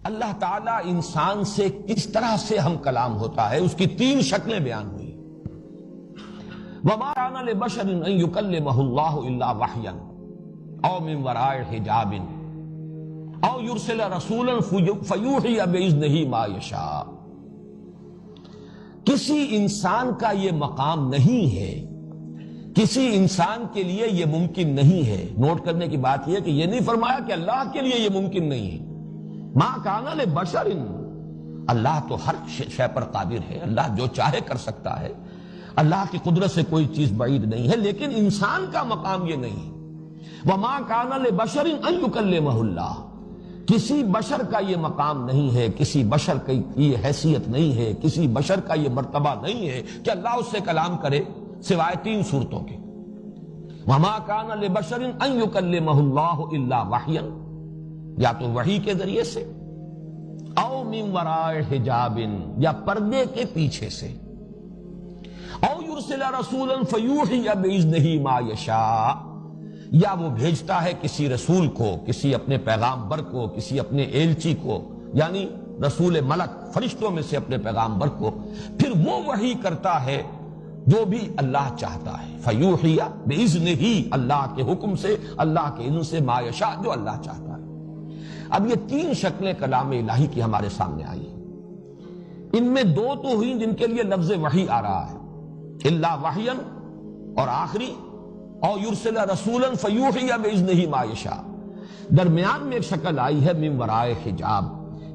اللہ تعالیٰ انسان سے کس طرح سے ہم کلام ہوتا ہے اس کی تین شکلیں بیان ہوئی۔ وَمَا كَانَ لِبَشَرٍ أَن يُكَلِّمَهُ اللَّهُ إِلَّا وَحْيًا أَوْ مِن وَرَاءِ حِجَابٍ أَوْ يُرْسِلَ رَسُولًا فَيُوحِيَ بِإِذْنِهِ مَا يَشَاءُ۔ کسی انسان کا یہ مقام نہیں ہے، کسی انسان کے لیے یہ ممکن نہیں ہے۔ نوٹ کرنے کی بات یہ کہ یہ نہیں فرمایا کہ اللہ کے لیے یہ ممکن نہیں ہے۔ ما کان لبشر، اللہ تو ہر شے پر قادر ہے، اللہ جو چاہے کر سکتا ہے، اللہ کی قدرت سے کوئی چیز بعید نہیں ہے، لیکن انسان کا مقام یہ نہیں ہے۔ وما کان لبشر ان یکلمہ اللہ، کسی بشر کا یہ مقام نہیں ہے، کسی بشر کی یہ حیثیت نہیں ہے، کسی بشر کا یہ مرتبہ نہیں ہے کہ اللہ اس سے کلام کرے سوائے تین صورتوں کے۔ وما کان لبشر ان یکلمہ اللہ الا وحیا، یا تو وحی کے ذریعے سے، او من وراء حجاب، یا پردے کے پیچھے سے، او یرسل رسولا فیوحی باذنہ ما یشاء، یا وہ بھیجتا ہے کسی رسول کو، کسی اپنے پیغامبر کو، کسی اپنے ایلچی کو، یعنی رسول ملک فرشتوں میں سے اپنے پیغامبر کو، پھر وہ وحی کرتا ہے جو بھی اللہ چاہتا ہے، فیوحی باذنہ، اللہ کے حکم سے، اللہ کے اذن سے، ما یشاء، جو اللہ چاہتا ہے۔ اب یہ تین شکلیں کلام الہی کی ہمارے سامنے آئی ہیں، ان میں دو تو ہوئی جن کے لیے لفظ وحی آ رہا ہے، الا وحیا، اور آخری او یرسل رسولا فیوحی باذنہ ما یشاء۔ درمیان میں ایک شکل آئی ہے من ورائے حجاب۔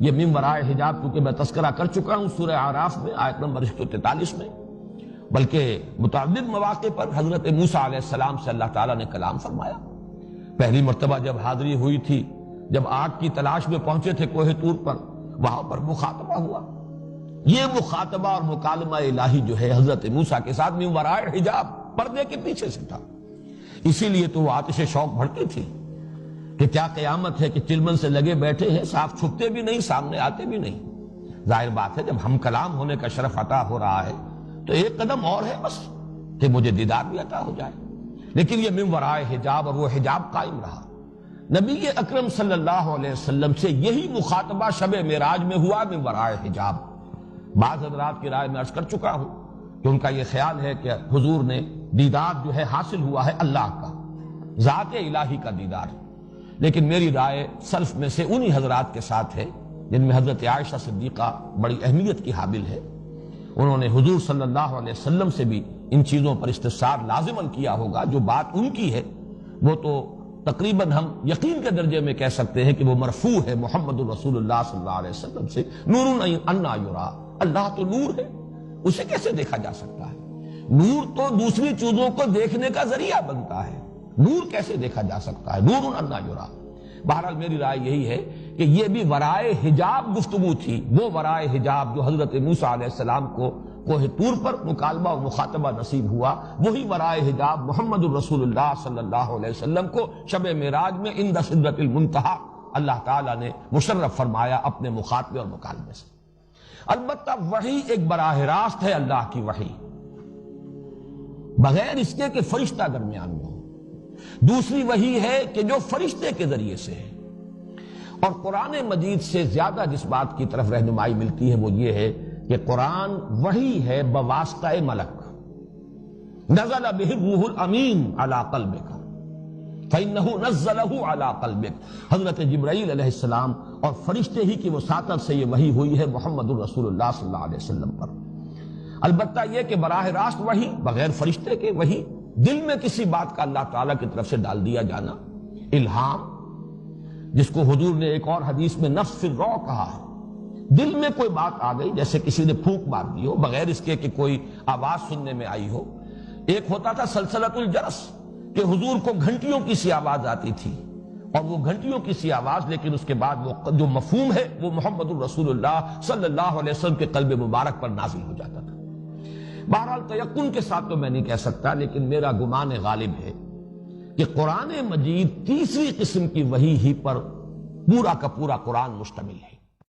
یہ من ورائے حجاب کیونکہ میں تذکرہ کر چکا ہوں سورہ اعراف میں آیت نمبر 143 میں، بلکہ متعدد مواقع پر حضرت موسیٰ علیہ السلام سے اللہ تعالیٰ نے کلام فرمایا۔ پہلی مرتبہ جب حاضری ہوئی تھی، جب آگ کی تلاش میں پہنچے تھے کوہ طور پر، وہاں پر مخاطبہ ہوا۔ یہ مخاطبہ اور مکالمہ الہی جو ہے حضرت موسیٰ کے ساتھ من ورائے حجاب، پردے کے پیچھے سے تھا۔ اسی لیے تو وہ آتش شوق بھڑکی تھی کہ کیا قیامت ہے کہ چلمن سے لگے بیٹھے ہیں، صاف چھپتے بھی نہیں، سامنے آتے بھی نہیں۔ ظاہر بات ہے جب ہم کلام ہونے کا شرف عطا ہو رہا ہے تو ایک قدم اور ہے بس کہ مجھے دیدار بھی عطا ہو جائے، لیکن یہ من ورائے حجاب، اور وہ حجاب قائم رہا۔ نبی اکرم صلی اللہ علیہ وسلم سے یہی مخاطبہ شب معراج میں ہوا من ورائے حجاب۔ بعض حضرات کی رائے میں عرض کر چکا ہوں کہ ان کا یہ خیال ہے کہ حضور نے دیدار جو ہے حاصل ہوا ہے اللہ کا، ذات الہی کا دیدار، لیکن میری رائے سلف میں سے انہی حضرات کے ساتھ ہے جن میں حضرت عائشہ صدیقہ بڑی اہمیت کی حامل ہے۔ انہوں نے حضور صلی اللہ علیہ وسلم سے بھی ان چیزوں پر استفسار لازماً کیا ہوگا۔ جو بات ان کی ہے وہ تو تقریباً ہم یقین کے درجے میں کہہ سکتے ہیں کہ وہ مرفوع ہے محمد الرسول اللہ صلی اللہ علیہ وسلم سے، نور انا یرا، اللہ تو نور ہے، اسے کیسے دیکھا جا سکتا ہے؟ نور تو دوسری چیزوں کو دیکھنے کا ذریعہ بنتا ہے، نور کیسے دیکھا جا سکتا ہے؟ نور انا یرا۔ بہرحال میری رائے یہی ہے کہ یہ بھی ورائے حجاب گفتگو تھی، وہ ورائے حجاب جو حضرت موسیٰ علیہ السلام کو کوہ طور پر مکالمہ و مخاطبہ نصیب ہوا، وہی ورائے حجاب محمد الرسول اللہ صلی اللہ علیہ وسلم کو شب معراج میں عند سدرۃ المنتہی اللہ تعالیٰ نے مشرف فرمایا اپنے مخاطبے اور مکالمے سے۔ البتہ وحی ایک براہ راست ہے اللہ کی وحی، بغیر اس کے کہ فرشتہ درمیان میں ہو۔ دوسری وحی ہے کہ جو فرشتے کے ذریعے سے ہے، اور قرآن مجید سے زیادہ جس بات کی طرف رہنمائی ملتی ہے وہ یہ ہے کہ قرآن وحی ہے بواسطہ ملک، نزل بہ الروح الامین علی قلبک فإنہ نزلہ علی قلبک۔ حضرت جبرائیل علیہ السلام اور فرشتے ہی کی وساطت سے یہ وحی ہوئی ہے محمد الرسول اللہ صلی اللہ علیہ وسلم پر۔ البتہ یہ کہ براہ راست وحی بغیر فرشتے کے، وحی دل میں کسی بات کا اللہ تعالیٰ کی طرف سے ڈال دیا جانا، الہام، جس کو حضور نے ایک اور حدیث میں نفس فی الروع کہا ہے۔ دل میں کوئی بات آ گئی، جیسے کسی نے پھونک مار دی ہو بغیر اس کے کہ کوئی آواز سننے میں آئی ہو۔ ایک ہوتا تھا سلسلۃ الجرس، کہ حضور کو گھنٹیوں کی سی آواز آتی تھی، اور وہ گھنٹیوں کی سی آواز، لیکن اس کے بعد وہ جو مفہوم ہے وہ محمد الرسول اللہ صلی اللہ علیہ وسلم کے قلب مبارک پر نازل ہو جاتا تھا۔ بہرحال تیقن کے ساتھ تو میں نہیں کہہ سکتا، لیکن میرا گمان غالب ہے کہ قرآن مجید تیسری قسم کی وحی ہی پر پورا کا پورا قرآن مشتمل ہے۔